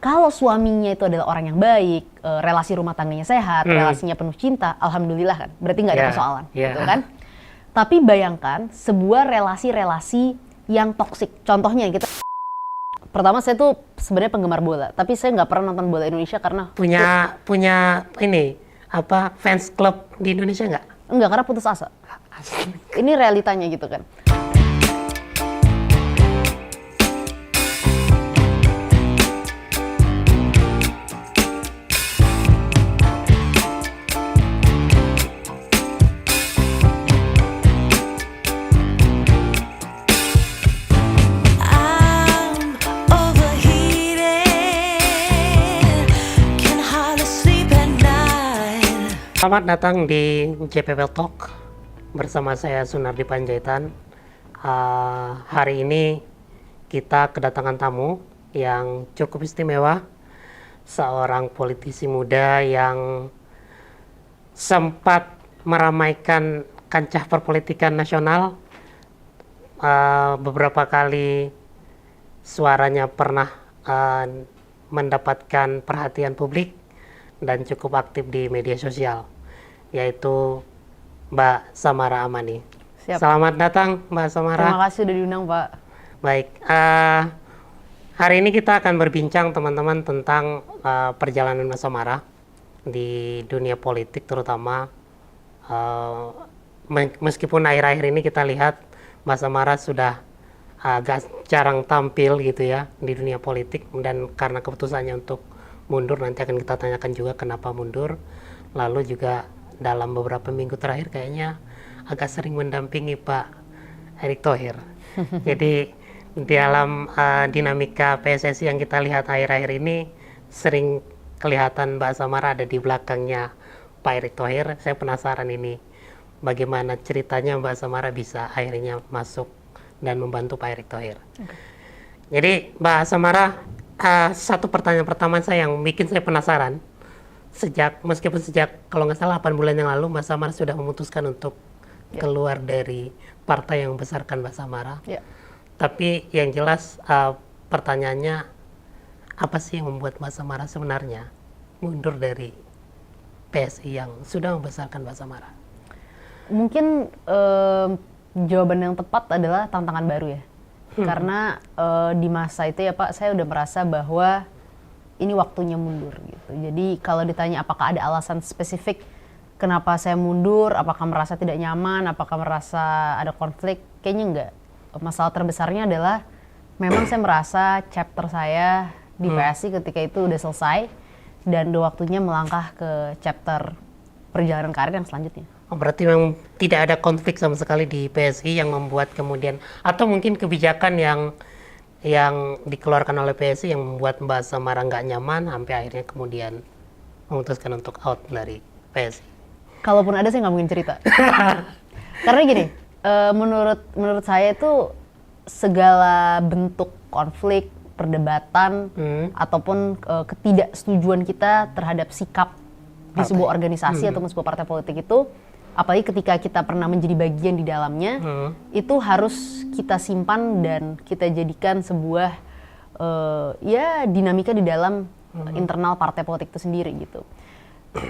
Kalau suaminya itu adalah orang yang baik, relasi rumah tangganya sehat, relasinya penuh cinta, alhamdulillah kan, berarti nggak ada persoalan, gitu kan? Tapi bayangkan sebuah relasi-relasi yang toksik. Contohnya kita, pertama saya tuh sebenarnya penggemar bola, tapi saya nggak pernah nonton bola Indonesia karena punya ini apa fans club di Indonesia nggak? Enggak, karena putus asa. Ini realitanya gitu kan. Selamat datang di JPW Talk bersama saya Sunardi Panjaitan. Hari ini kita kedatangan tamu yang cukup istimewa, seorang politisi muda yang sempat meramaikan kancah perpolitikan nasional. Beberapa kali suaranya pernah mendapatkan perhatian publik dan cukup aktif di media sosial, yaitu Mbak Samara Amani. Siap. Selamat datang Mbak Samara. Terima kasih sudah diundang, Pak. Baik, hari ini kita akan berbincang teman-teman tentang perjalanan Mbak Samara di dunia politik, terutama meskipun akhir-akhir ini kita lihat Mbak Samara sudah agak jarang tampil gitu ya di dunia politik, dan karena keputusannya untuk mundur, nanti akan kita tanyakan juga kenapa mundur. Lalu juga dalam beberapa minggu terakhir kayaknya agak sering mendampingi Pak Erick Thohir. Jadi dalam dinamika PSSI yang kita lihat akhir-akhir ini, sering kelihatan Mbak Samara ada di belakangnya Pak Erick Thohir. Saya penasaran ini bagaimana ceritanya Mbak Samara bisa akhirnya masuk dan membantu Pak Erick Thohir. Jadi Mbak Samara, satu pertanyaan pertama saya yang bikin saya penasaran, meskipun sejak kalau nggak salah 8 bulan yang lalu Mbak Samara sudah memutuskan untuk keluar dari partai yang membesarkan Mbak Samara. Tapi yang jelas pertanyaannya, apa sih yang membuat Mbak Samara sebenarnya mundur dari PSI yang sudah membesarkan Mbak Samara? Mungkin jawaban yang tepat adalah tantangan baru ya. Karena di masa itu ya Pak, saya udah merasa bahwa ini waktunya mundur gitu. Jadi kalau ditanya apakah ada alasan spesifik kenapa saya mundur, apakah merasa tidak nyaman, apakah merasa ada konflik, kayaknya enggak. Masalah terbesarnya adalah memang saya merasa chapter saya di PSI ketika itu udah selesai dan udah waktunya melangkah ke chapter perjalanan karir yang selanjutnya. Berarti memang tidak ada konflik sama sekali di PSI yang membuat kemudian, atau mungkin kebijakan yang dikeluarkan oleh PSI yang membuat Mbak Samara nggak nyaman sampai akhirnya kemudian memutuskan untuk out dari PSI. Kalaupun ada, saya nggak mungkin cerita. Karena gini, menurut saya itu segala bentuk konflik, perdebatan, ataupun ketidaksetujuan kita terhadap sikap di sebuah organisasi atau sebuah partai politik itu, apalagi ketika kita pernah menjadi bagian di dalamnya, itu harus kita simpan dan kita jadikan sebuah dinamika di dalam internal partai politik itu sendiri gitu.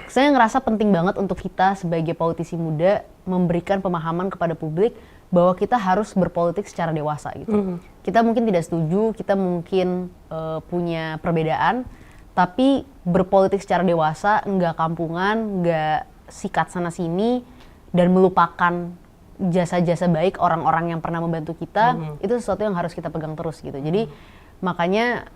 Saya ngerasa penting banget untuk kita sebagai politisi muda memberikan pemahaman kepada publik bahwa kita harus berpolitik secara dewasa gitu. Kita mungkin tidak setuju, kita mungkin punya perbedaan, tapi berpolitik secara dewasa, nggak kampungan, nggak sikat sana sini, dan melupakan jasa-jasa baik orang-orang yang pernah membantu kita, itu sesuatu yang harus kita pegang terus gitu. Jadi makanya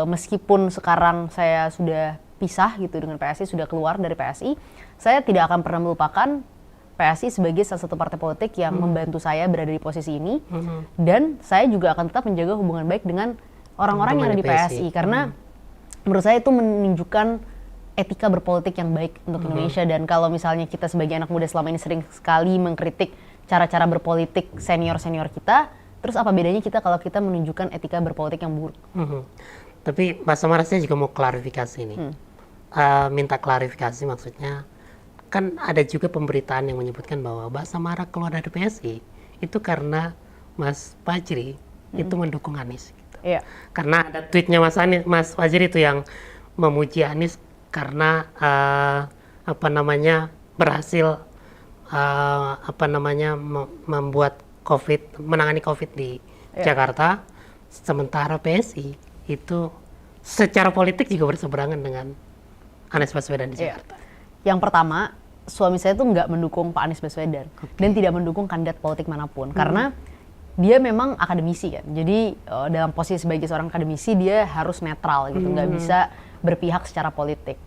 meskipun sekarang saya sudah pisah gitu dengan PSI, sudah keluar dari PSI, saya tidak akan pernah melupakan PSI sebagai salah satu partai politik yang membantu saya berada di posisi ini, dan saya juga akan tetap menjaga hubungan baik dengan orang-orang yang ada di PSI, karena menurut saya itu menunjukkan etika berpolitik yang baik untuk Indonesia. Dan kalau misalnya kita sebagai anak muda selama ini sering sekali mengkritik cara-cara berpolitik senior-senior kita, terus apa bedanya kita kalau kita menunjukkan etika berpolitik yang buruk? Tapi Mbak Samara, saya juga mau klarifikasi nih. Minta klarifikasi, maksudnya kan ada juga pemberitaan yang menyebutkan bahwa Mbak Samara keluar dari PSI itu karena Mas Fajri itu mendukung Anies gitu. Iya. Karena ada tweetnya Mas Fajri itu yang memuji Anies karena berhasil membuat menangani COVID di Jakarta, sementara PSI itu secara politik juga berseberangan dengan Anies Baswedan di Jakarta. Yang pertama, suami saya tuh nggak mendukung Pak Anies Baswedan dan tidak mendukung kandidat politik manapun karena dia memang akademisi kan. Jadi dalam posisi sebagai seorang akademisi dia harus netral gitu, nggak bisa berpihak secara politik.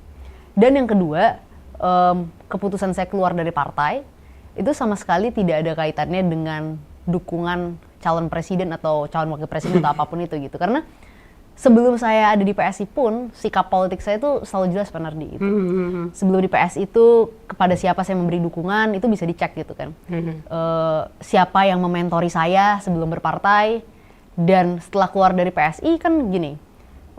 Dan yang kedua, keputusan saya keluar dari partai itu sama sekali tidak ada kaitannya dengan dukungan calon presiden atau calon wakil presiden atau apapun itu gitu. Karena sebelum saya ada di PSI pun, sikap politik saya itu selalu jelas Pak Nardi gitu. Sebelum di PSI itu, kepada siapa saya memberi dukungan, itu bisa dicek gitu kan. Siapa yang mementori saya sebelum berpartai, dan setelah keluar dari PSI kan gini,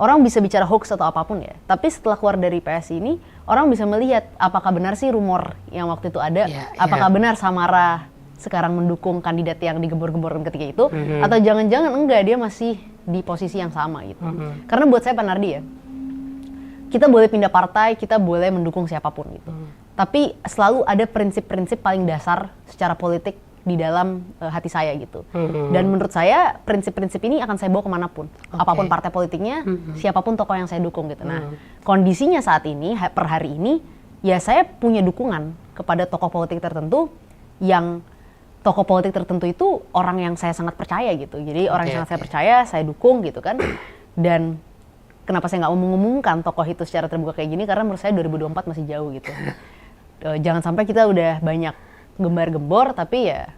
orang bisa bicara hoax atau apapun ya, tapi setelah keluar dari PSI ini, orang bisa melihat apakah benar sih rumor yang waktu itu ada, apakah benar Samara sekarang mendukung kandidat yang digembor-gemborkan ketika itu, atau jangan-jangan enggak, dia masih di posisi yang sama gitu. Karena buat saya Pak Nardi ya, kita boleh pindah partai, kita boleh mendukung siapapun gitu. Tapi selalu ada prinsip-prinsip paling dasar secara politik di dalam hati saya gitu. Dan menurut saya prinsip-prinsip ini akan saya bawa kemanapun. Apapun partai politiknya, siapapun tokoh yang saya dukung gitu. Nah, kondisinya saat ini, per hari ini, ya saya punya dukungan kepada tokoh politik tertentu yang tokoh politik tertentu itu orang yang saya sangat percaya gitu. Jadi orang yang sangat saya percaya, saya dukung gitu kan. Dan kenapa saya nggak mengumumkan tokoh itu secara terbuka kayak gini, karena menurut saya 2024 masih jauh gitu. Jangan sampai kita udah banyak gembar-gembor tapi ya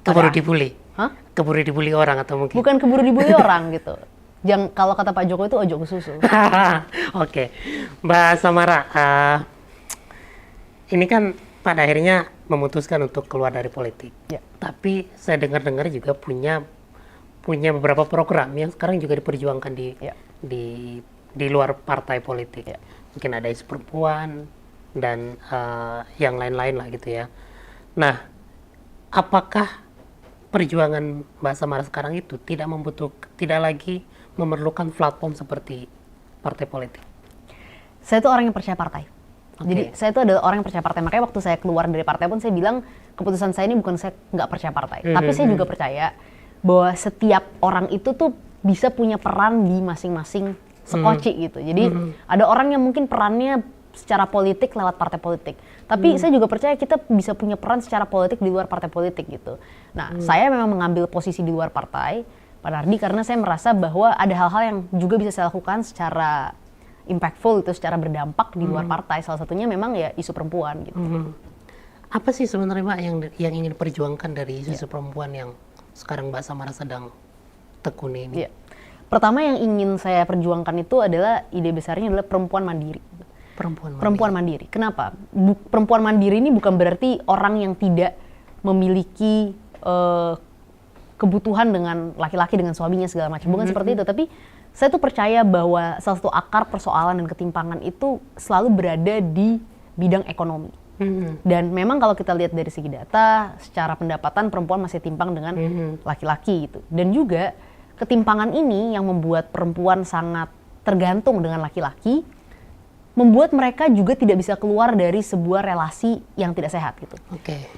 keburu dibully. Hah? Keburu dibully orang atau mungkin? Bukan keburu dibully orang gitu. Kalau kata Pak Jokowi itu ojo ke susu. Oke. Mbak Samara, ini kan pada akhirnya memutuskan untuk keluar dari politik. Ya. Tapi saya dengar-dengar juga punya beberapa program yang sekarang juga diperjuangkan di luar partai politik. Ya. Mungkin ada isu perempuan dan yang lain-lain lah gitu ya. Nah, apakah perjuangan Mbak Samara sekarang itu tidak lagi memerlukan platform seperti partai politik? Saya tuh orang yang percaya partai. Jadi saya itu adalah orang yang percaya partai. Makanya waktu saya keluar dari partai pun saya bilang keputusan saya ini bukan saya nggak percaya partai, tapi saya juga percaya bahwa setiap orang itu tuh bisa punya peran di masing-masing sekoci gitu. Jadi ada orang yang mungkin perannya secara politik lewat partai politik, tapi saya juga percaya kita bisa punya peran secara politik di luar partai politik gitu. Nah, saya memang mengambil posisi di luar partai, Pak Nardi, karena saya merasa bahwa ada hal-hal yang juga bisa saya lakukan secara impactful itu, secara berdampak di luar partai. Salah satunya memang ya isu perempuan gitu. Apa sih sebenarnya Mbak yang ingin diperjuangkan dari isu perempuan yang sekarang Mbak Samara sedang tekuni ini? Pertama yang ingin saya perjuangkan itu adalah ide besarnya adalah perempuan mandiri. Perempuan mandiri. Kenapa? Perempuan mandiri ini bukan berarti orang yang tidak memiliki kebutuhan dengan laki-laki, dengan suaminya segala macam. Bukan seperti itu, tapi saya tuh percaya bahwa salah satu akar persoalan dan ketimpangan itu selalu berada di bidang ekonomi. Dan memang kalau kita lihat dari segi data, secara pendapatan perempuan masih timpang dengan laki-laki gitu. Dan juga ketimpangan ini yang membuat perempuan sangat tergantung dengan laki-laki, membuat mereka juga tidak bisa keluar dari sebuah relasi yang tidak sehat gitu.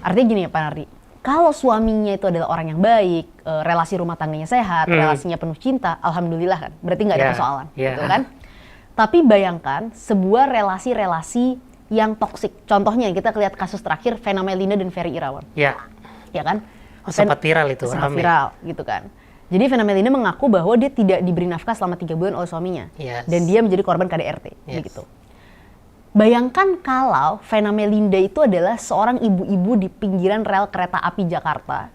Artinya gini ya Pak Nardi, kalau suaminya itu adalah orang yang baik, relasi rumah tangganya sehat, relasinya penuh cinta, alhamdulillah kan, berarti nggak ada persoalan, gitu kan? Tapi bayangkan sebuah relasi-relasi yang toksik. Contohnya kita lihat kasus terakhir Vena Melinda dan Ferry Irawan. Ya kan? Sempat viral itu. Sempat viral, gitu kan? Jadi Vena Melinda mengaku bahwa dia tidak diberi nafkah selama 3 bulan oleh suaminya, dan dia menjadi korban KDRT, begitu. Bayangkan kalau Vena Melinda itu adalah seorang ibu-ibu di pinggiran rel kereta api Jakarta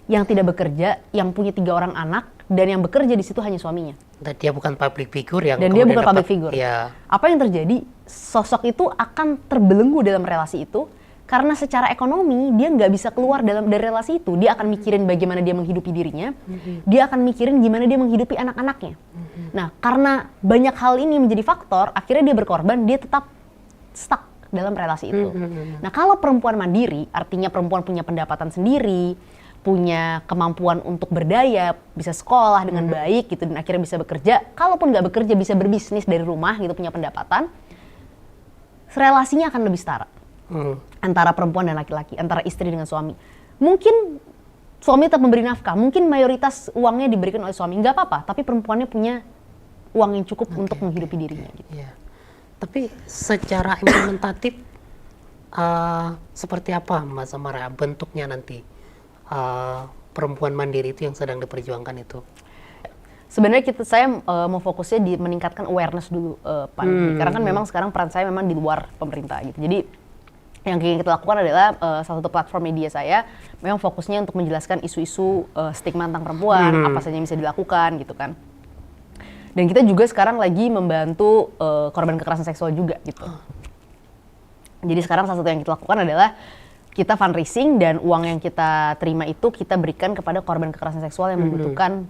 yang tidak bekerja, yang punya 3 orang anak, dan yang bekerja di situ hanya suaminya. Dan dia bukan public figure yang dan dia bukan public figure. Ya. Apa yang terjadi? Sosok itu akan terbelenggu dalam relasi itu karena secara ekonomi dia nggak bisa keluar dari relasi itu. Dia akan mikirin bagaimana dia menghidupi dirinya, dia akan mikirin gimana dia menghidupi anak-anaknya. Nah, karena banyak hal ini menjadi faktor, akhirnya dia berkorban, dia tetap stuck dalam relasi itu. Nah, kalau perempuan mandiri, artinya perempuan punya pendapatan sendiri, punya kemampuan untuk berdaya, bisa sekolah dengan baik gitu, dan akhirnya bisa bekerja. Kalaupun nggak bekerja, bisa berbisnis dari rumah gitu, punya pendapatan, relasinya akan lebih setara antara perempuan dan laki-laki, antara istri dengan suami. Mungkin suami tetap memberi nafkah, mungkin mayoritas uangnya diberikan oleh suami, nggak apa-apa, tapi perempuannya punya uang yang cukup untuk menghidupi dirinya. Gitu. Ya. Tapi secara implementatif seperti apa Mbak Samara bentuknya nanti perempuan mandiri itu yang sedang diperjuangkan itu? Sebenarnya saya mau fokusnya di meningkatkan awareness dulu, Pak. Karena kan memang sekarang peran saya memang di luar pemerintah gitu. Jadi yang ingin kita lakukan adalah salah satu platform media saya memang fokusnya untuk menjelaskan isu-isu stigma tentang perempuan, apa saja yang bisa dilakukan gitu kan. Dan kita juga sekarang lagi membantu korban kekerasan seksual juga gitu. Jadi sekarang salah satu yang kita lakukan adalah kita fundraising, dan uang yang kita terima itu kita berikan kepada korban kekerasan seksual yang membutuhkan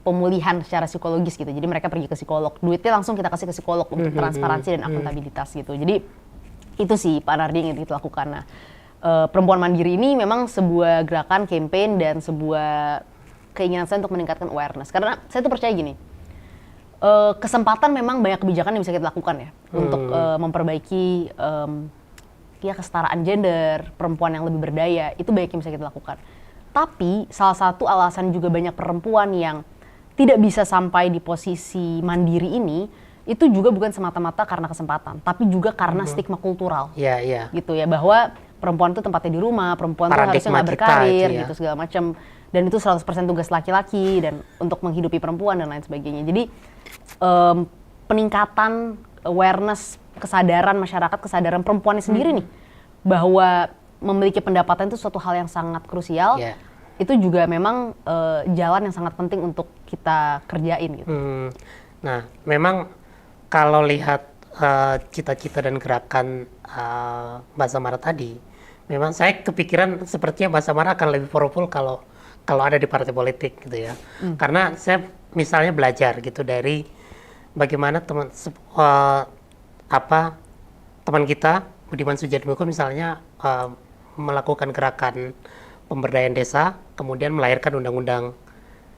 pemulihan secara psikologis gitu. Jadi mereka pergi ke psikolog, duitnya langsung kita kasih ke psikolog untuk transparansi dan akuntabilitas gitu. Jadi itu sih Pak Nardi yang kita lakukan. Nah, perempuan mandiri ini memang sebuah gerakan, campaign, dan sebuah keinginan saya untuk meningkatkan awareness. Karena saya tuh percaya gini, kesempatan memang banyak kebijakan yang bisa kita lakukan ya untuk memperbaiki ya kesetaraan gender, perempuan yang lebih berdaya, itu banyak yang bisa kita lakukan. Tapi salah satu alasan juga banyak perempuan yang tidak bisa sampai di posisi mandiri ini, itu juga bukan semata-mata karena kesempatan, tapi juga karena stigma kultural. Gitu ya, bahwa perempuan itu tempatnya di rumah, perempuan itu harusnya nggak berkarir gitu segala macam. Dan itu 100% tugas laki-laki dan untuk menghidupi perempuan dan lain sebagainya. Jadi peningkatan awareness, kesadaran masyarakat, kesadaran perempuannya sendiri nih, bahwa memiliki pendapatan itu suatu hal yang sangat krusial. Itu juga memang jalan yang sangat penting untuk kita kerjain gitu. Nah, memang kalau lihat cita-cita dan gerakan Mbak Samara tadi, memang saya kepikiran sepertinya Mbak Samara akan lebih powerful kalau ada di partai politik gitu ya. Karena saya misalnya belajar gitu dari bagaimana teman kita Budiman Sujatmiko misalnya melakukan gerakan pemberdayaan desa, kemudian melahirkan undang-undang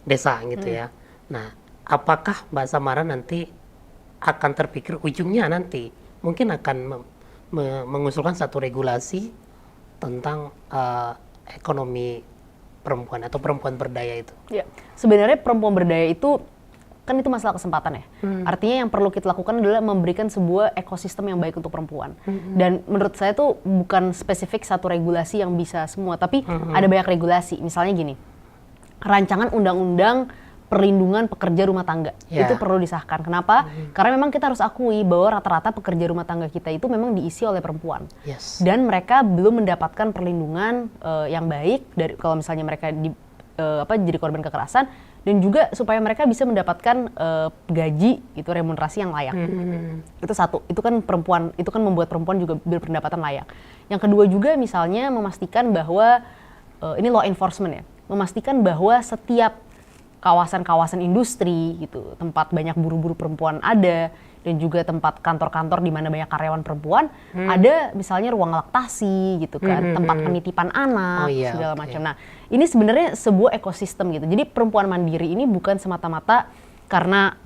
desa gitu ya. Nah, apakah Mbak Samara nanti akan terpikir ujungnya nanti mungkin akan mengusulkan satu regulasi tentang ekonomi perempuan atau perempuan berdaya itu? Ya, sebenarnya perempuan berdaya itu kan itu masalah kesempatan ya. Artinya yang perlu kita lakukan adalah memberikan sebuah ekosistem yang baik untuk perempuan. Dan menurut saya tuh bukan spesifik satu regulasi yang bisa semua, tapi ada banyak regulasi. Misalnya gini, rancangan undang-undang perlindungan pekerja rumah tangga itu perlu disahkan. Kenapa? Karena memang kita harus akui bahwa rata-rata pekerja rumah tangga kita itu memang diisi oleh perempuan. Dan mereka belum mendapatkan perlindungan yang baik dari kalau misalnya mereka jadi korban kekerasan, dan juga supaya mereka bisa mendapatkan gaji gitu, remunerasi yang layak. Itu satu. Itu kan membuat perempuan juga berpendapatan layak. Yang kedua juga misalnya memastikan bahwa ini law enforcement ya, memastikan bahwa setiap kawasan-kawasan industri gitu, tempat banyak buruh-buruh perempuan ada, dan juga tempat kantor-kantor di mana banyak karyawan perempuan, ada misalnya ruang laktasi gitu kan, tempat penitipan anak, segala macam. Nah, ini sebenarnya sebuah ekosistem gitu. Jadi perempuan mandiri ini bukan semata-mata karena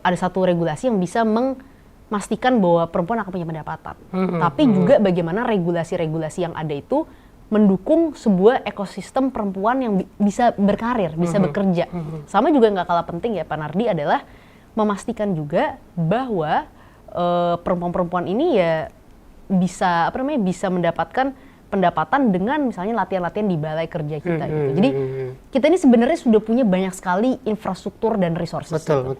ada satu regulasi yang bisa memastikan bahwa perempuan akan punya pendapatan. Tapi juga bagaimana regulasi-regulasi yang ada itu mendukung sebuah ekosistem perempuan yang bisa berkarir, bisa bekerja. Sama juga nggak kalah penting ya Pak Nardi adalah memastikan juga bahwa perempuan-perempuan ini ya bisa bisa mendapatkan pendapatan dengan misalnya latihan-latihan di balai kerja kita gitu. Jadi kita ini sebenarnya sudah punya banyak sekali infrastruktur dan resources. Betul.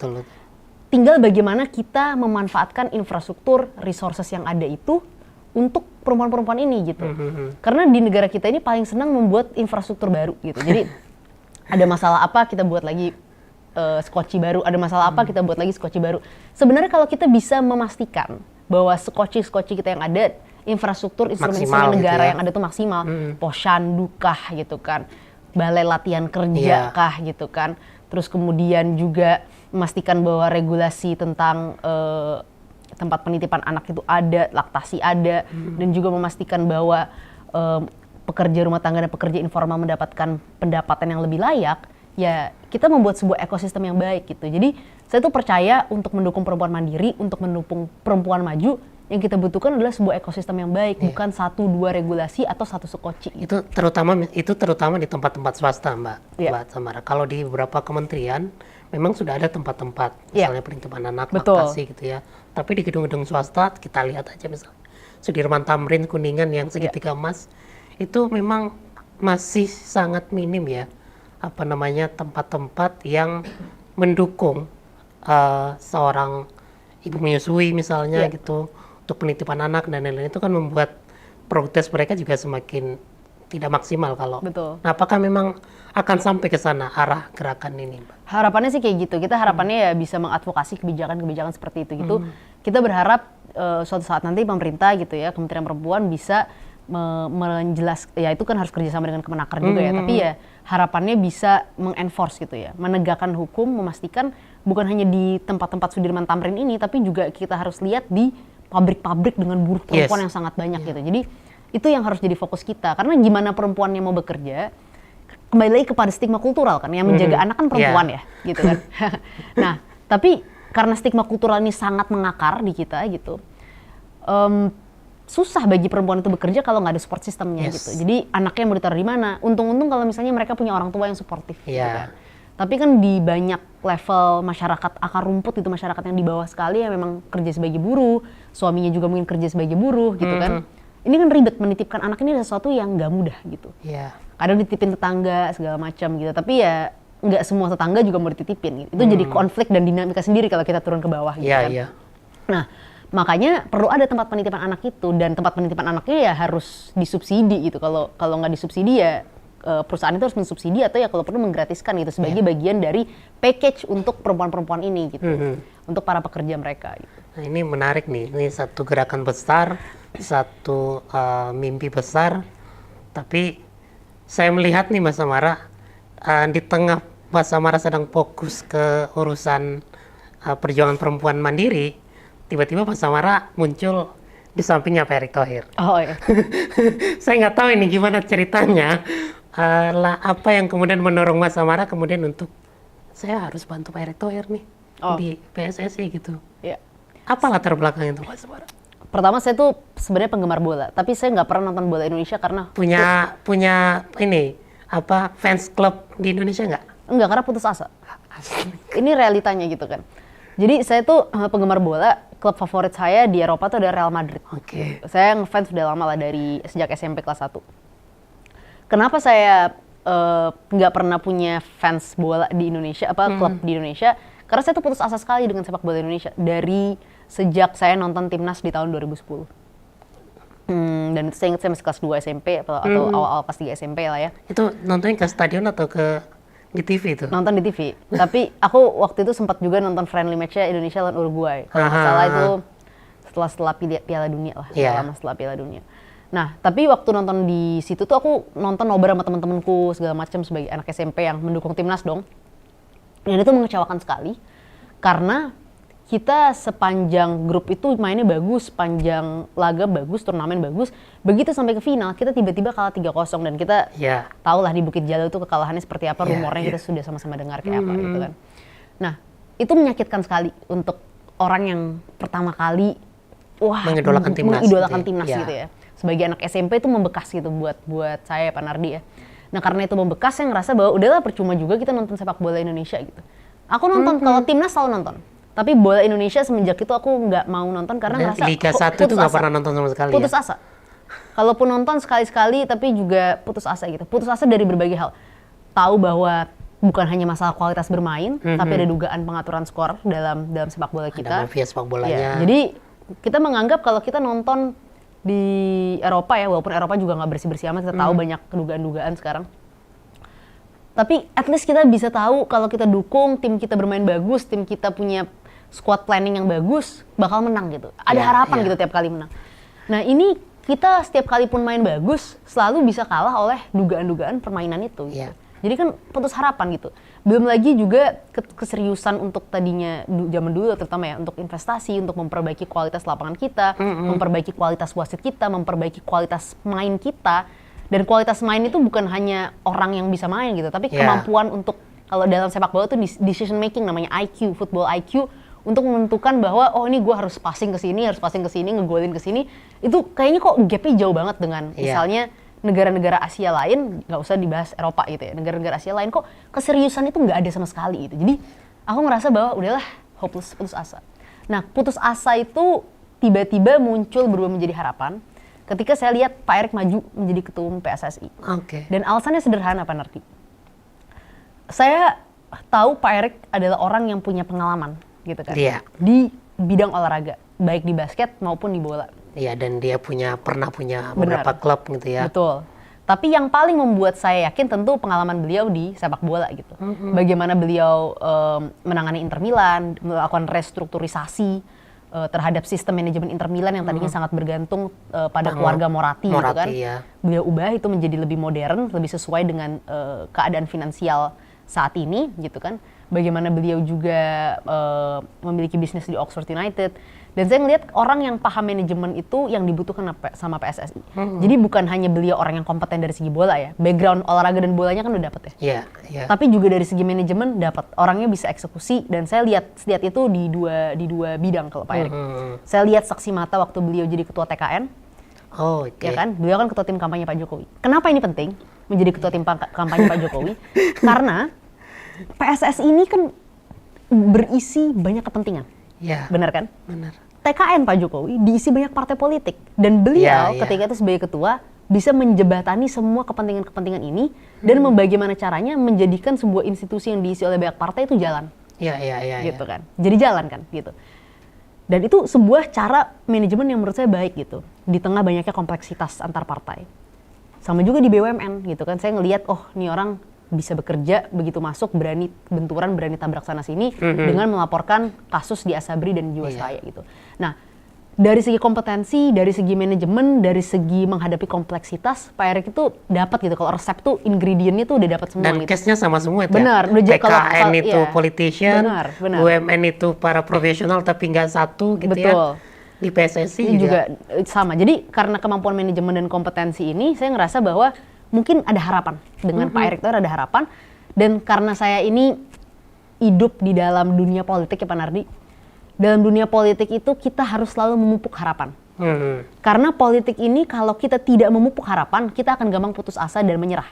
Tinggal bagaimana kita memanfaatkan infrastruktur resources yang ada itu untuk perempuan-perempuan ini gitu. Karena di negara kita ini paling senang membuat infrastruktur baru gitu. Jadi ada masalah apa kita buat lagi skoci baru, ada masalah apa kita buat lagi skoci baru. Sebenarnya kalau kita bisa memastikan bahwa skoci kita yang ada, infrastruktur instrumen-instrumen negara yang ada itu maksimal, posyandu kah gitu kan, balai latihan kerja kah gitu kan, terus kemudian juga memastikan bahwa regulasi tentang tempat penitipan anak itu ada, laktasi ada, dan juga memastikan bahwa pekerja rumah tangga dan pekerja informal mendapatkan pendapatan yang lebih layak, ya kita membuat sebuah ekosistem yang baik gitu. Jadi saya tuh percaya untuk mendukung perempuan mandiri, untuk mendukung perempuan maju, yang kita butuhkan adalah sebuah ekosistem yang baik, bukan 1-2 regulasi atau 1 sekoci. Itu terutama di tempat-tempat swasta, Mbak Samara. Kalau di beberapa kementerian memang sudah ada tempat-tempat, misalnya penitipan anak, laktasi gitu ya. Tapi di gedung-gedung swasta kita lihat aja misalnya Sudirman Tamrin Kuningan yang segitiga emas itu memang masih sangat minim ya, tempat-tempat yang mendukung seorang ibu menyusui misalnya gitu, untuk penitipan anak dan lain-lain. Itu kan membuat progres mereka juga semakin tidak maksimal kalau. Betul. Nah, apakah memang akan sampai ke sana arah gerakan ini, Mbak? Harapannya sih kayak gitu. Kita harapannya ya bisa mengadvokasi kebijakan-kebijakan seperti itu gitu. Kita berharap suatu saat nanti pemerintah gitu ya, Kementerian Perempuan bisa menjelaskan, ya itu kan harus kerjasama dengan Kemenaker juga ya, tapi ya harapannya bisa mengenforce gitu ya, menegakkan hukum, memastikan bukan hanya di tempat-tempat Sudirman Tamrin ini, tapi juga kita harus lihat di pabrik-pabrik dengan buruh perempuan yang sangat banyak gitu. Jadi itu yang harus jadi fokus kita, karena gimana perempuan yang mau bekerja, kembali lagi kepada stigma kultural kan, yang menjaga anak kan perempuan ya gitu kan. Nah tapi karena stigma kultural ini sangat mengakar di kita gitu, susah bagi perempuan itu bekerja kalau nggak ada support sistemnya gitu. Jadi anaknya mau ditaruh di mana? Untung-untung kalau misalnya mereka punya orang tua yang suportif gitu kan. Tapi kan di banyak level masyarakat akar rumput itu, masyarakat yang di bawah sekali yang memang kerja sebagai buruh, suaminya juga mungkin kerja sebagai buruh gitu kan. Ini kan ribet, menitipkan anak ini sesuatu yang nggak mudah gitu. Kadang dititipin tetangga segala macam gitu, tapi ya nggak semua tetangga juga mau dititipin gitu. Itu jadi konflik dan dinamika sendiri kalau kita turun ke bawah gitu kan. Nah, makanya perlu ada tempat penitipan anak itu, dan tempat penitipan anaknya ya harus disubsidi gitu. Kalau nggak disubsidi ya perusahaan itu harus mensubsidi atau ya kalau perlu menggratiskan gitu sebagai bagian dari package untuk perempuan-perempuan ini gitu. Untuk para pekerja mereka gitu. Nah, ini menarik nih. Ini satu gerakan besar, satu mimpi besar. Tapi saya melihat nih Mbak Samara, di tengah Mbak Samara sedang fokus ke urusan perjuangan perempuan mandiri, tiba-tiba Mbak Samara muncul di sampingnya Pak Erick Thohir. Oh iya. Saya nggak tahu ini gimana ceritanya. Apa yang kemudian mendorong Mbak Samara kemudian untuk saya harus bantu Pak Erick Thohir nih di PSSI gitu. Apa latar belakangnya itu Mbak Samara? Pertama saya tuh sebenarnya penggemar bola, tapi saya nggak pernah nonton bola Indonesia karena punya ini fans club di Indonesia nggak? Enggak, karena putus asa. Ini realitanya gitu kan. Jadi saya tuh penggemar bola, klub favorit saya di Eropa tuh ada Real Madrid. Saya ngefans sudah lama lah, dari sejak SMP kelas 1. Kenapa saya nggak pernah punya fans bola di Indonesia, klub di Indonesia? Karena saya tuh putus asa sekali dengan sepak bola Indonesia dari sejak saya nonton timnas di tahun 2010. Dan itu saya ingat saya masih kelas 2 SMP atau awal-awal kelas 3 SMP lah ya. Itu nontonnya ke stadion atau di TV itu? Nonton di TV. Tapi aku waktu itu sempat juga nonton friendly match-nya Indonesia lawan Uruguay. Kalau nggak salah itu setelah Piala Dunia lah. Lama setelah Piala Dunia. Nah, tapi waktu nonton di situ tuh aku nonton nobar sama teman-temanku segala macam sebagai anak SMP yang mendukung timnas dong. Dan itu mengecewakan sekali karena kita sepanjang grup itu mainnya bagus, sepanjang laga bagus, turnamen bagus. Begitu sampai ke final, kita tiba-tiba kalah 3-0 dan kita tahu lah di Bukit Jalil itu kekalahannya seperti apa, rumornya kita sudah sama-sama dengar kayak apa gitu kan. Nah, itu menyakitkan sekali untuk orang yang pertama kali mengidolakan timnas gitu ya. Sebagai anak SMP itu membekas gitu buat saya Pak Nardi ya. Nah, karena itu membekas, saya ngerasa bahwa udahlah percuma juga kita nonton sepak bola Indonesia gitu. Aku nonton, kalau timnas selalu nonton. Tapi bola Indonesia semenjak itu aku nggak mau nonton karena ngerasa Liga 1 itu nggak pernah nonton sama sekali. Putus asa. Kalaupun nonton sekali-sekali tapi juga putus asa gitu. Putus asa dari berbagai hal. Tahu bahwa bukan hanya masalah kualitas bermain, tapi ada dugaan pengaturan skor dalam sepak bola kita. Ada mafia sepak bolanya. Ya, jadi kita menganggap kalau kita nonton di Eropa ya, walaupun Eropa juga nggak bersih-bersih amat, kita tahu banyak dugaan-dugaan sekarang. Tapi at least kita bisa tahu kalau kita dukung tim kita bermain bagus, tim kita punya squad planning yang bagus, bakal menang gitu. Ada harapan gitu tiap kali menang. Nah ini kita setiap kali pun main bagus, selalu bisa kalah oleh dugaan-dugaan permainan itu. Gitu. Jadi kan putus harapan gitu. Belum lagi juga keseriusan untuk tadinya zaman dulu terutama ya, untuk investasi, untuk memperbaiki kualitas lapangan kita, memperbaiki kualitas wasit kita, memperbaiki kualitas main kita. Dan kualitas main itu bukan hanya orang yang bisa main gitu, tapi kemampuan untuk, kalau dalam sepak bola tuh decision making, namanya IQ, football IQ, untuk menentukan bahwa oh ini gue harus passing ke sini, ngegolin ke sini. Itu kayaknya kok gapnya jauh banget dengan misalnya negara-negara Asia lain, nggak usah dibahas Eropa gitu ya, negara-negara Asia lain kok keseriusan itu nggak ada sama sekali gitu. Jadi aku ngerasa bahwa udahlah, hopeless, putus asa. Nah, putus asa itu tiba-tiba muncul berubah menjadi harapan ketika saya lihat Pak Erick maju menjadi ketua umum PSSI. Dan alasannya sederhana, Pak Nardi. Saya tahu Pak Erick adalah orang yang punya pengalaman gitu kan, di bidang olahraga, baik di basket maupun di bola. Iya, dan dia pernah punya beberapa klub gitu ya. Betul. Tapi yang paling membuat saya yakin tentu pengalaman beliau di sepak bola gitu. Bagaimana beliau menangani Inter Milan, melakukan restrukturisasi terhadap sistem manajemen Inter Milan yang tadinya sangat bergantung pada keluarga Moratti gitu kan. Beliau ubah itu menjadi lebih modern, lebih sesuai dengan keadaan finansial saat ini gitu kan. Bagaimana beliau juga memiliki bisnis di Oxford United. Dan saya ngelihat orang yang paham manajemen itu yang dibutuhkan sama PSSI. Jadi bukan hanya beliau orang yang kompeten dari segi bola ya. Background olahraga dan bolanya kan udah dapet ya. Tapi juga dari segi manajemen dapat. Orangnya bisa eksekusi, dan saya lihat itu di dua bidang kalau Pak Erick. Saya lihat saksi mata waktu beliau jadi ketua TKN. Ya kan? Beliau kan ketua tim kampanye Pak Jokowi. Kenapa ini penting menjadi ketua tim kampanye Pak Jokowi? Karena PSSI ini kan berisi banyak kepentingan. Benar kan? Benar. TKN Pak Jokowi diisi banyak partai politik, dan beliau ketika itu sebagai ketua bisa menjebatani semua kepentingan-kepentingan ini dan bagaimana caranya menjadikan sebuah institusi yang diisi oleh banyak partai itu jalan. Gitu kan. Jadi jalan kan gitu. Dan itu sebuah cara manajemen yang menurut saya baik gitu di tengah banyaknya kompleksitas antar partai. Sama juga di BUMN gitu kan. Saya ngelihat ini orang bisa bekerja, begitu masuk berani benturan, berani tabrak sana sini dengan melaporkan kasus di Asabri dan Jiwasraya gitu. Nah, dari segi kompetensi, dari segi manajemen, dari segi menghadapi kompleksitas, Pak Erick itu dapat gitu. Kalau resep tuh ingredientnya tuh udah dapat semua. Dan gitu. case-nya sama semua itu. Benar. TKN itu politician, benar. BUMN itu para profesional tapi nggak satu gitu. Betul. Di PSSI juga sama. Jadi karena kemampuan manajemen dan kompetensi ini, saya ngerasa bahwa mungkin ada harapan dengan Pak Erick Thohir, ada harapan. Dan karena saya ini hidup di dalam dunia politik ya Pak Nardi, dalam dunia politik itu kita harus selalu memupuk harapan. Karena politik ini kalau kita tidak memupuk harapan, kita akan gampang putus asa dan menyerah.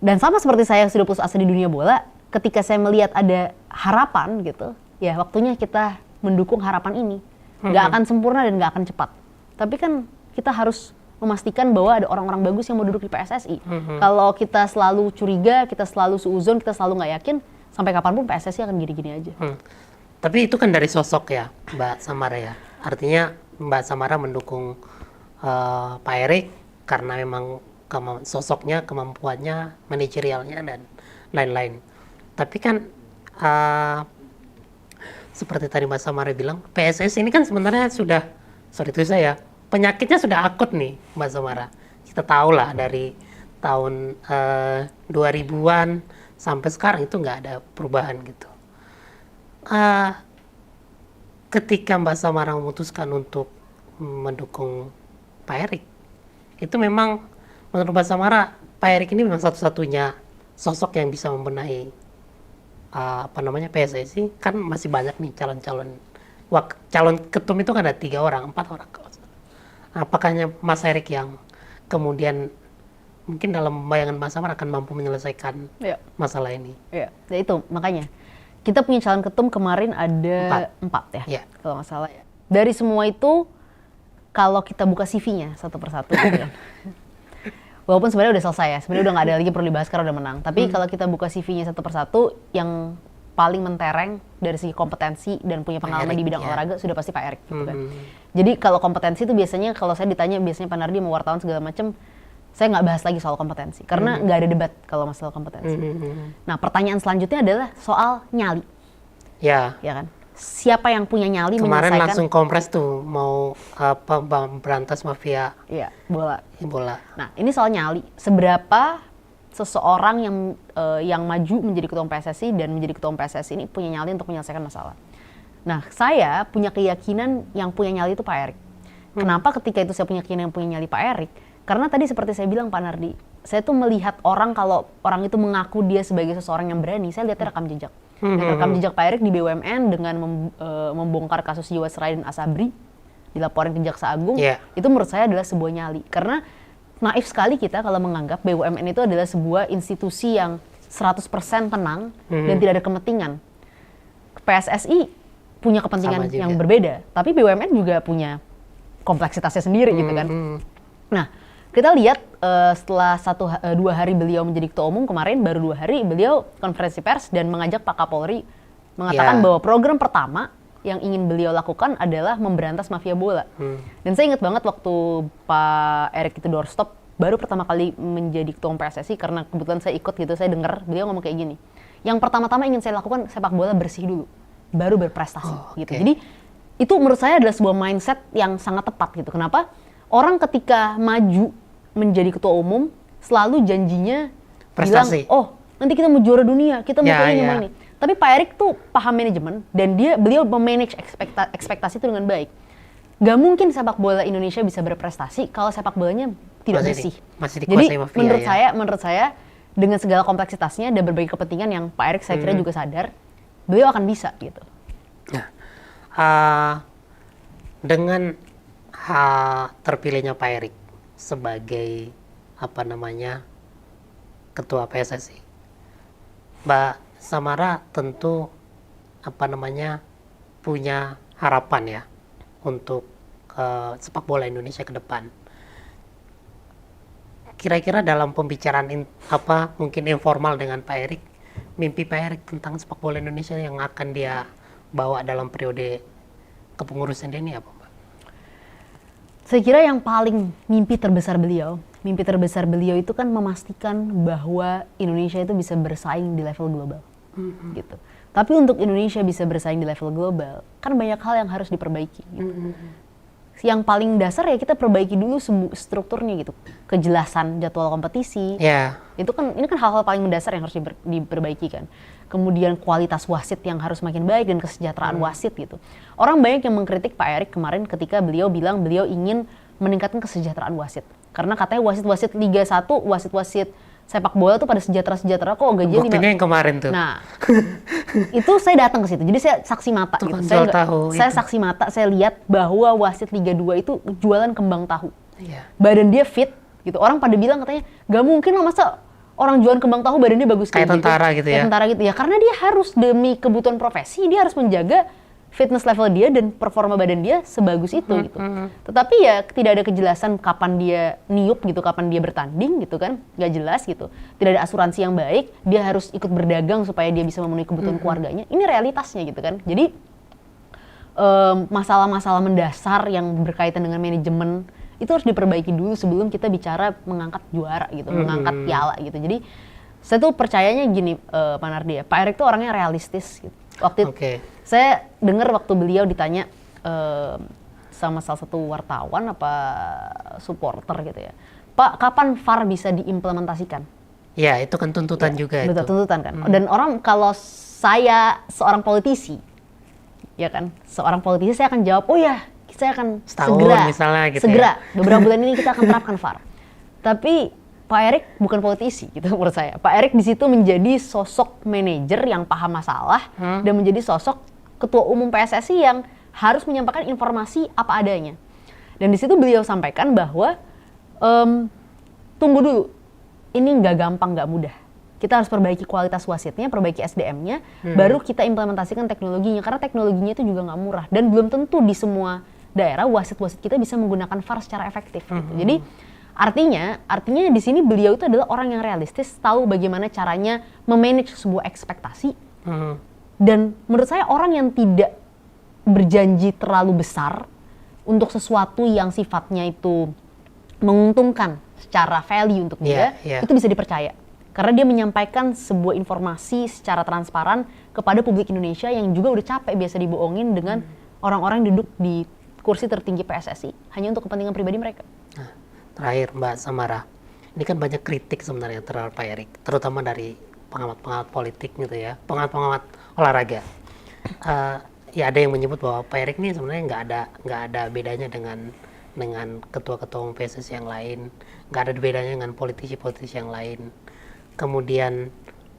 Dan sama seperti saya yang sudah putus asa di dunia bola, ketika saya melihat ada harapan gitu, ya waktunya kita mendukung harapan ini. Gak akan sempurna dan gak akan cepat. Tapi kan kita harus memastikan bahwa ada orang-orang bagus yang mau duduk di PSSI. Kalau kita selalu curiga, kita selalu suuzon, kita selalu nggak yakin, sampai kapanpun PSSI akan gini-gini aja. Tapi itu kan dari sosok ya, Mbak Samara ya. Artinya Mbak Samara mendukung Pak Erick karena memang sosoknya, kemampuannya, manajerialnya dan lain-lain. Tapi kan seperti tadi Mbak Samara bilang, PSSI ini kan sebenarnya sudah, penyakitnya sudah akut nih Mbak Samara. Kita tahu lah dari tahun 2000-an sampai sekarang itu nggak ada perubahan gitu. Ketika Mbak Samara memutuskan untuk mendukung Pak Erick, itu memang menurut Mbak Samara, Pak Erick ini memang satu-satunya sosok yang bisa membenahi PSSI. Kan masih banyak nih calon ketum itu kan ada 3 orang, 4 orang. Apakah Mas Erick yang kemudian mungkin dalam bayangan Mas Samara akan mampu menyelesaikan masalah ini? Ya itu makanya kita punya calon ketum kemarin ada 4 ya, kalau nggak salah ya. Dari semua itu, kalau kita buka CV-nya satu persatu, gitu kan. Walaupun sebenarnya udah selesai ya, sebenarnya udah nggak ada lagi perlu dibahas karena udah menang. Tapi kalau kita buka CV-nya satu persatu, yang paling mentereng dari segi kompetensi dan punya pengalaman di bidang olahraga sudah pasti Pak Erick gitu kan. Jadi kalau kompetensi itu biasanya kalau saya ditanya biasanya Pak Nardi mau wartawan segala macam, saya nggak bahas lagi soal kompetensi karena nggak ada debat kalau masalah kompetensi. Nah pertanyaan selanjutnya adalah soal nyali. Ya kan. Siapa yang punya nyali kemarin menyelesaikan? Langsung kompres tuh mau berantas mafia bola. Nah ini soal nyali. Seberapa seseorang yang maju menjadi ketua PSSI dan menjadi ketua PSSI ini punya nyali untuk menyelesaikan masalah. Nah, saya punya keyakinan yang punya nyali itu Pak Erick. Kenapa ketika itu saya punya keyakinan yang punya nyali Pak Erick? Karena tadi seperti saya bilang Pak Nardi, saya tuh melihat orang kalau orang itu mengaku dia sebagai seseorang yang berani, saya lihatnya rekam jejak. Dan rekam jejak Pak Erick di BUMN dengan membongkar kasus Jiwasraya dan Asabri, dilaporin ke Jaksa Agung, itu menurut saya adalah sebuah nyali. Karena naif sekali kita kalau menganggap BUMN itu adalah sebuah institusi yang 100% tenang dan tidak ada kepentingan. PSSI punya kepentingan yang berbeda, tapi BUMN juga punya kompleksitasnya sendiri gitu kan. Nah, kita lihat setelah 2 hari beliau menjadi ketua umum, kemarin baru 2 hari beliau konferensi pers dan mengajak Pak Kapolri mengatakan bahwa program pertama yang ingin beliau lakukan adalah memberantas mafia bola. Dan saya ingat banget waktu Pak Erick itu doorstop, baru pertama kali menjadi ketua umum PSSI, karena kebetulan saya ikut gitu, saya dengar beliau ngomong kayak gini. Yang pertama-tama ingin saya lakukan sepak bola bersih dulu, baru berprestasi gitu. Jadi itu menurut saya adalah sebuah mindset yang sangat tepat gitu. Kenapa? Orang ketika maju menjadi ketua umum selalu janjinya prestasi. Bilang, oh nanti kita mau juara dunia, kita mau ini, mau ini. Tapi Pak Erick tuh paham manajemen dan beliau memanage ekspektasi itu dengan baik. Gak mungkin sepak bola Indonesia bisa berprestasi kalau sepak bolanya tidak bersih. Masih Jadi mafia, menurut saya dengan segala kompleksitasnya dan berbagai kepentingan yang Pak Erick saya kira juga sadar, beliau akan bisa gitu. Nah, dengan terpilihnya Pak Erick sebagai ketua PSSI, Mbak Samara tentu punya harapan ya untuk sepak bola Indonesia ke depan. Kira-kira dalam pembicaraan mungkin informal dengan Pak Erick, mimpi Pak Erick tentang sepak bola Indonesia yang akan dia bawa dalam periode kepengurusan dia ini apa, Mbak? Saya kira yang paling mimpi terbesar beliau itu kan memastikan bahwa Indonesia itu bisa bersaing di level global, gitu. Tapi untuk Indonesia bisa bersaing di level global, kan banyak hal yang harus diperbaiki. Gitu. Yang paling dasar ya kita perbaiki dulu strukturnya gitu, kejelasan jadwal kompetisi. Itu kan ini kan hal-hal paling mendasar yang harus diperbaiki kan. Kemudian kualitas wasit yang harus makin baik dan kesejahteraan wasit gitu. Orang banyak yang mengkritik Pak Erick kemarin ketika beliau bilang beliau ingin meningkatkan kesejahteraan wasit. Karena katanya wasit-wasit Liga 1, wasit-wasit sepak bola tuh pada sejahtera-sejahtera kok gajinya buktinya yang kemarin tuh. Nah, itu saya datang ke situ. Jadi saya saksi mata gitu. Saya saksi mata, saya lihat bahwa wasit Liga 2 itu jualan kembang tahu. Badan dia fit gitu. Orang pada bilang katanya, "Gak mungkin loh masa orang jualan kembang tahu badannya bagus kayak tentara gitu ya." Kayak tentara gitu ya. Karena dia harus demi kebutuhan profesi, dia harus menjaga fitness level dia dan performa badan dia sebagus itu gitu. Tetapi ya tidak ada kejelasan kapan dia niup gitu, kapan dia bertanding gitu kan, nggak jelas gitu. Tidak ada asuransi yang baik, dia harus ikut berdagang supaya dia bisa memenuhi kebutuhan keluarganya. Ini realitasnya gitu kan. Jadi masalah-masalah mendasar yang berkaitan dengan manajemen itu harus diperbaiki dulu sebelum kita bicara mengangkat juara gitu, mengangkat piala gitu. Jadi saya tuh percayanya gini, Pak Nardi ya, Pak Erick tuh orangnya realistis gitu. Saya dengar waktu beliau ditanya sama salah satu wartawan apa supporter gitu ya, Pak, kapan VAR bisa diimplementasikan? Ya, itu kan tuntutan juga itu. Tuntutan kan. Dan orang, kalau saya seorang politisi, ya kan, seorang politisi saya akan jawab, oh ya, saya akan segera beberapa bulan ini kita akan terapkan VAR. Tapi Pak Erick bukan politisi gitu menurut saya. Pak Erick di situ menjadi sosok manajer yang paham masalah dan menjadi sosok ketua umum PSSI yang harus menyampaikan informasi apa adanya. Dan di situ beliau sampaikan bahwa tunggu dulu, ini nggak gampang, nggak mudah. Kita harus perbaiki kualitas wasitnya, perbaiki SDM-nya, baru kita implementasikan teknologinya. Karena teknologinya itu juga nggak murah dan belum tentu di semua daerah wasit-wasit kita bisa menggunakan VAR secara efektif. Gitu. Jadi Artinya di sini beliau itu adalah orang yang realistis, tahu bagaimana caranya memanage sebuah ekspektasi. Dan menurut saya orang yang tidak berjanji terlalu besar untuk sesuatu yang sifatnya itu menguntungkan secara value untuk dia, itu bisa dipercaya. Karena dia menyampaikan sebuah informasi secara transparan kepada publik Indonesia yang juga udah capek biasa dibohongin dengan orang-orang yang duduk di kursi tertinggi PSSI hanya untuk kepentingan pribadi mereka. Terakhir Mbak Samara, ini kan banyak kritik sebenarnya terhadap Pak Erick, terutama dari pengamat-pengamat politik gitu ya, pengamat-pengamat olahraga. Ya ada yang menyebut bahwa Pak Erick ini sebenarnya nggak ada bedanya dengan dengan ketua-ketua umum PSSI yang lain, nggak ada bedanya dengan politisi-politisi yang lain. Kemudian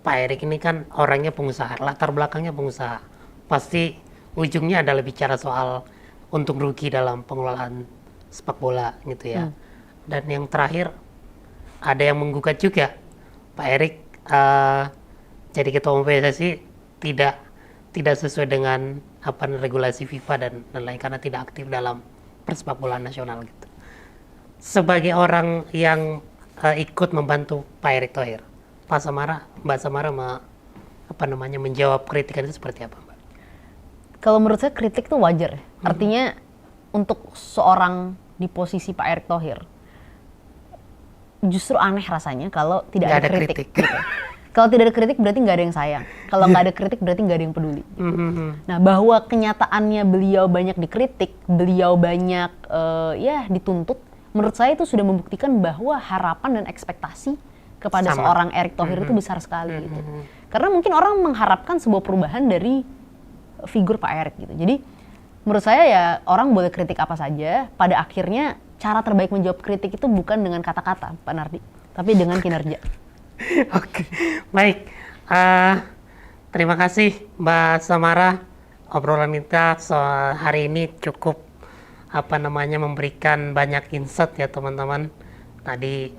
Pak Erik ini kan orangnya pengusaha, latar belakangnya pengusaha, pasti ujungnya adalah bicara soal untung rugi dalam pengelolaan sepak bola gitu ya. Dan yang terakhir ada yang menggugat juga Pak Erik jadi ketua umum PSSI tidak sesuai dengan regulasi FIFA dan lain karena tidak aktif dalam persepak bolaan nasional gitu. Sebagai orang yang ikut membantu Pak Erick Thohir, Mbak Samara menjawab kritikan itu seperti apa, Mbak? Kalau menurut saya kritik itu wajar. Artinya untuk seorang di posisi Pak Erick Thohir, justru aneh rasanya kalau tidak ada kritik. Gitu. Kalau tidak ada kritik berarti nggak ada yang sayang. Kalau nggak ada kritik berarti nggak ada yang peduli. Nah, bahwa kenyataannya beliau banyak dikritik, beliau banyak dituntut, menurut saya itu sudah membuktikan bahwa harapan dan ekspektasi kepada seorang Erick Thohir itu besar sekali. Gitu. Karena mungkin orang mengharapkan sebuah perubahan dari figur Pak Erick gitu. Jadi menurut saya ya orang boleh kritik apa saja. Pada akhirnya cara terbaik menjawab kritik itu bukan dengan kata-kata, Pak Nardi, tapi dengan kinerja. Oke, baik. Terima kasih Mbak Samara. Obrolan kita hari ini cukup memberikan banyak insight ya teman-teman. Tadi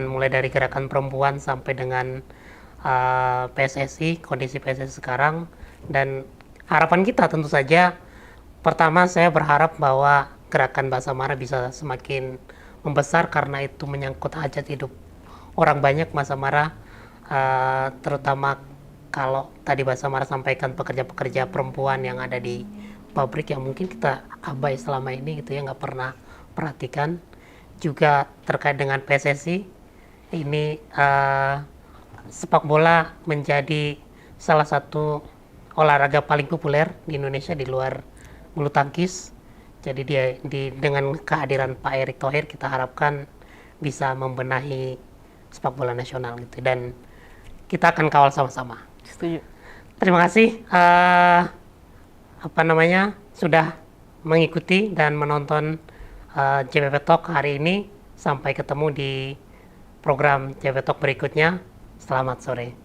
mulai dari gerakan perempuan sampai dengan PSSI, kondisi PSSI sekarang, dan harapan kita tentu saja pertama saya berharap bahwa gerakan Mbak Samara bisa semakin membesar karena itu menyangkut hajat hidup orang banyak, Mbak Samara, terutama kalau tadi Mbak Samara sampaikan pekerja-pekerja perempuan yang ada di pabrik yang mungkin kita abai selama ini gitu ya, nggak pernah perhatikan. Juga terkait dengan PSSI, ini sepak bola menjadi salah satu olahraga paling populer di Indonesia di luar bulu tangkis. Jadi dengan kehadiran Pak Erick Thohir kita harapkan bisa membenahi sepak bola nasional gitu, dan kita akan kawal sama-sama. Setuju. Terima kasih sudah mengikuti dan menonton JPP Talk hari ini. Sampai ketemu di program JPP Talk berikutnya. Selamat sore.